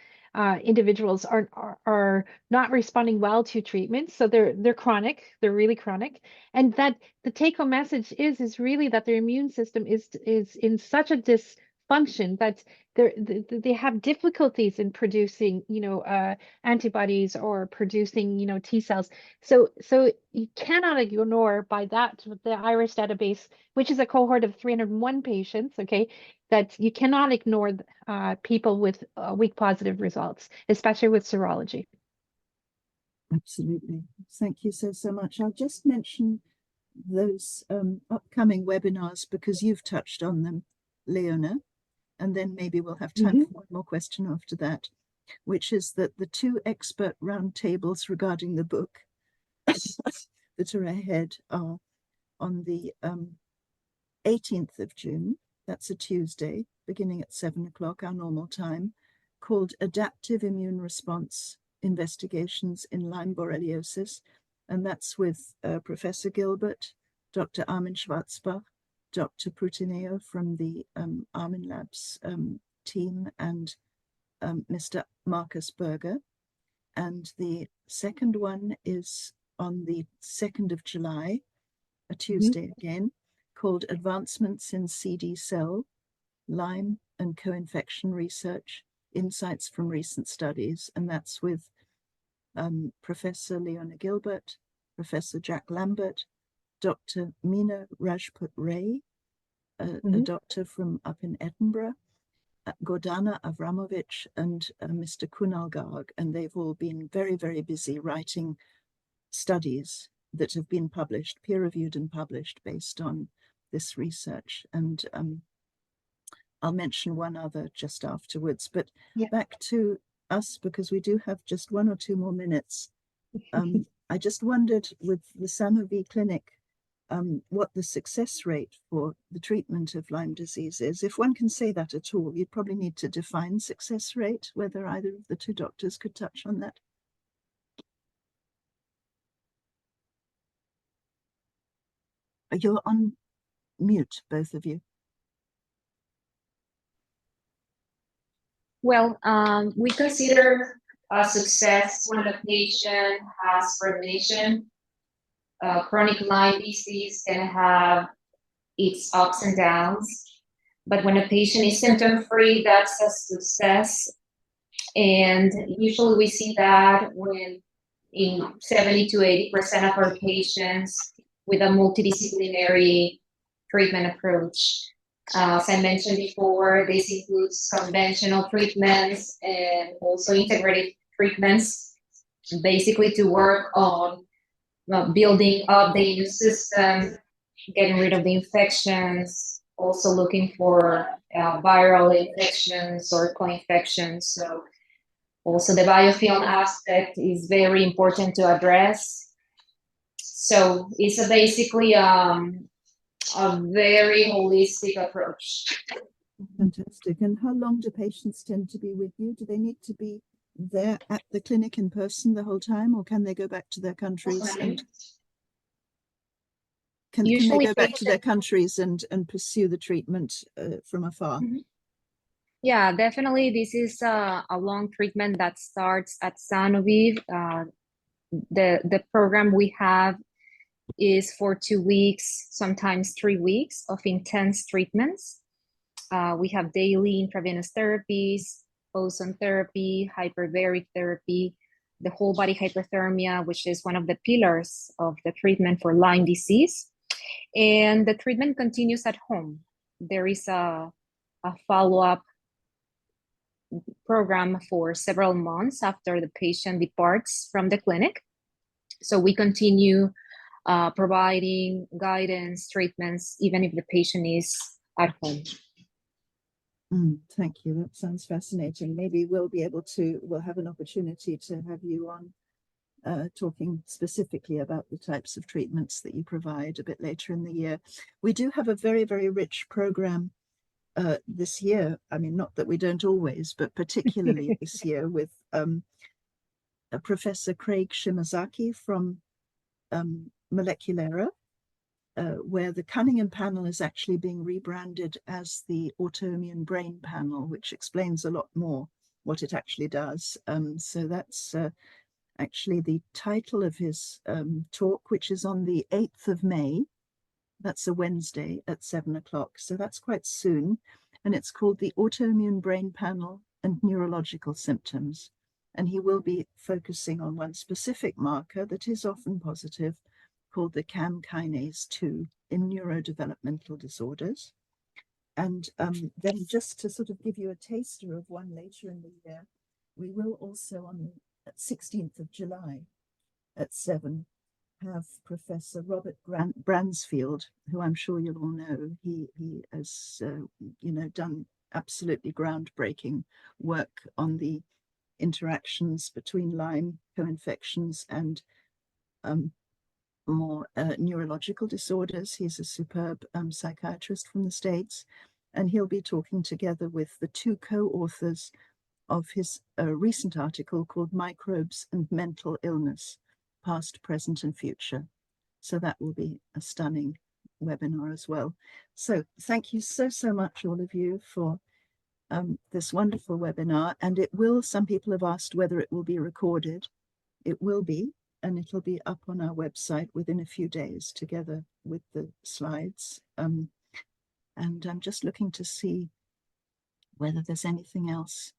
individuals are not responding well to treatment. So they're chronic, they're really chronic. And that the take-home message is really that their immune system is in such a dysfunction that they have difficulties in producing, antibodies or producing, T cells. So you cannot ignore by that the IRIS database, which is a cohort of 301 patients, okay, that you cannot ignore people with weak positive results, especially with serology. Absolutely. Thank you so much. I'll just mention those upcoming webinars because you've touched on them, Leona, and then maybe we'll have time for one more question after that, which is that the 2 expert roundtables regarding the book that are ahead are on the 18th of June. That's a Tuesday, beginning at 7 o'clock, our normal time, called Adaptive Immune Response Investigations in Lyme Borreliosis. And that's with Professor Gilbert, Dr. Armin Schwarzbach, Dr. Prutineo from the Armin Labs team, and Mr. Marcus Berger. And the second one is on the 2nd of July, a Tuesday again, called Advancements in CD Cell, Lyme and Co-Infection Research, Insights from Recent Studies. And that's with Professor Leona Gilbert, Professor Jack Lambert, Dr. Meena Rajput-Ray, a doctor from up in Edinburgh, Gordana Avramovic, and Mr. Kunal Garg. And they've all been very, very busy writing studies that have been published, peer-reviewed and published based on this research. And I'll mention one other just afterwards, but back to us, because we do have just 1 or 2 more minutes. I just wondered with the Sanofi clinic, what the success rate for the treatment of Lyme disease is. If one can say that at all, you'd probably need to define success rate, whether either of the 2 doctors could touch on that. You're on mute, both of you. Well, we consider a success when the patient has remission. Chronic Lyme disease can have its ups and downs, but when a patient is symptom-free, that's a success. And usually we see that when in 70 to 80% of our patients with a multidisciplinary treatment approach. As I mentioned before, this includes conventional treatments and also integrated treatments, basically to work on building up the immune system, getting rid of the infections, also looking for viral infections or co-infections. So also the biofilm aspect is very important to address. So it's basically a very holistic approach. Fantastic. And how long do patients tend to be with you? Do they need to be there at the clinic in person the whole time, or can they go back to their countries? And can they go back to their countries and pursue the treatment from afar? Yeah, definitely. This is a long treatment that starts at Sanofi. The program we have is for 2 weeks, sometimes 3 weeks of intense treatments. We have daily intravenous therapies, ozone therapy, hyperbaric therapy, the whole body hyperthermia, which is one of the pillars of the treatment for Lyme disease. And the treatment continues at home. There is a follow-up program for several months after the patient departs from the clinic. So we continue providing guidance, treatments, even if the patient is at home. Thank you. That sounds fascinating. Maybe we'll have an opportunity to have you on talking specifically about the types of treatments that you provide a bit later in the year. We do have a very, very rich program this year. I mean, not that we don't always, but particularly this year with Professor Craig Shimazaki from Moleculera, where the Cunningham panel is actually being rebranded as the autoimmune brain panel, which explains a lot more what it actually does. So that's actually the title of his talk, which is on the 8th of May. That's a Wednesday at 7 o'clock. So that's quite soon. And it's called the Autoimmune Brain Panel and Neurological Symptoms. And he will be focusing on one specific marker that is often positive, called the CAM kinase 2 in neurodevelopmental disorders. And then just to sort of give you a taster of one later in the year, we will also on the 16th of July at 7 have Professor Robert Bransfield, who I'm sure you'll all know. He has done absolutely groundbreaking work on the interactions between Lyme co-infections and more neurological disorders. He's a superb psychiatrist from the States, and he'll be talking together with the 2 co-authors of his recent article called Microbes and Mental Illness, Past, Present and Future. So that will be a stunning webinar as well. So thank you so much, all of you, for this wonderful webinar. And it will, some people have asked whether it will be recorded. It will be. and it'll be up on our website within a few days together with the slides. And I'm just looking to see whether there's anything else.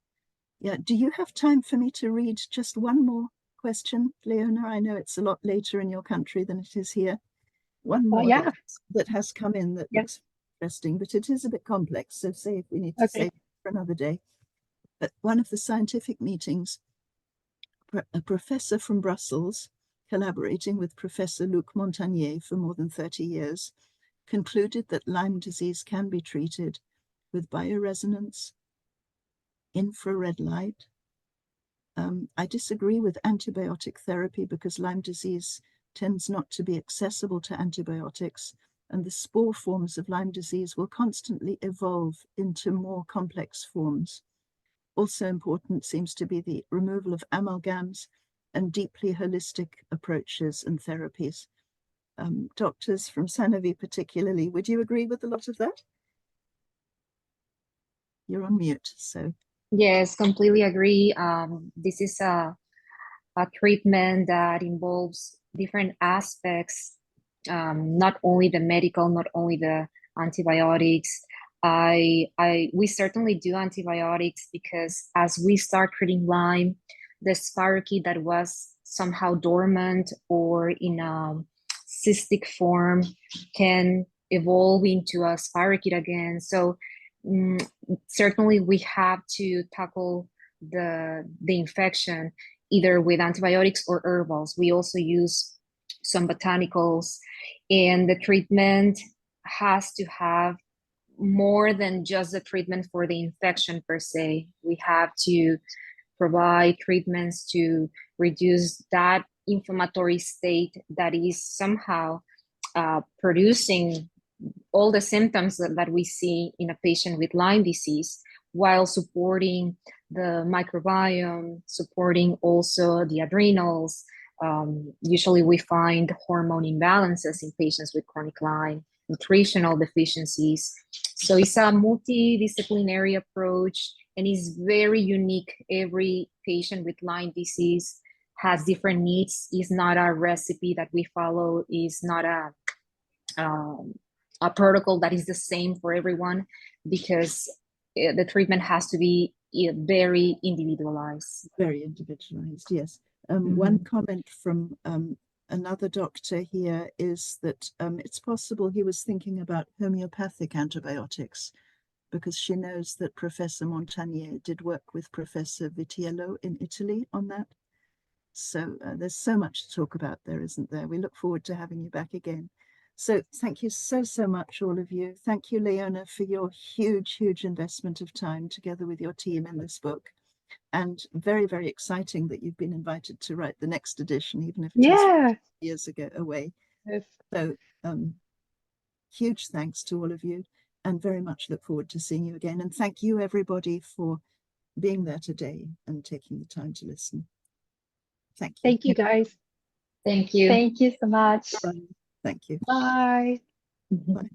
Yeah, do you have time for me to read just one more question, Leona? I know it's a lot later in your country than it is here. One more yeah. that has come in that looks interesting, but it is a bit complex. So say if we need to save it for another day. At one of the scientific meetings, a professor from Brussels, collaborating with Professor Luc Montagnier for more than 30 years, concluded that Lyme disease can be treated with bioresonance, infrared light. I disagree with antibiotic therapy because Lyme disease tends not to be accessible to antibiotics, and the spore forms of Lyme disease will constantly evolve into more complex forms. Also important seems to be the removal of amalgams and deeply holistic approaches and therapies. Doctors from Sanofi particularly, would you agree with a lot of that? You're on mute, so. Yes, completely agree. This is a treatment that involves different aspects, not only the medical, not only the antibiotics. We certainly do antibiotics because as we start treating Lyme, the spirochete that was somehow dormant or in a cystic form can evolve into a spirochete again. So certainly we have to tackle the infection either with antibiotics or herbals. We also use some botanicals, and the treatment has to have more than just the treatment for the infection per se. We have to provide treatments to reduce that inflammatory state that is somehow producing all the symptoms that we see in a patient with Lyme disease, while supporting the microbiome, supporting also the adrenals. Usually we find hormone imbalances in patients with chronic Lyme, nutritional deficiencies. So it's a multidisciplinary approach and is very unique. Every patient with Lyme disease has different needs. It's not a recipe that we follow, is not a protocol that is the same for everyone, because the treatment has to be very individualized. Very individualized, yes. One comment from another doctor here is that it's possible he was thinking about homeopathic antibiotics, because she knows that Professor Montagnier did work with Professor Vitiello in Italy on that. So there's so much to talk about there, isn't there? We look forward to having you back again. So thank you so much, all of you. Thank you, Leona, for your huge investment of time together with your team in this book. And very, very exciting that you've been invited to write the next edition, even if it is years ago away. Yes. So huge thanks to all of you, and very much look forward to seeing you again. And thank you, everybody, for being there today and taking the time to listen. Thank you. Thank you, guys. Thank you. Thank you so much. Bye. Thank you. Bye. Bye.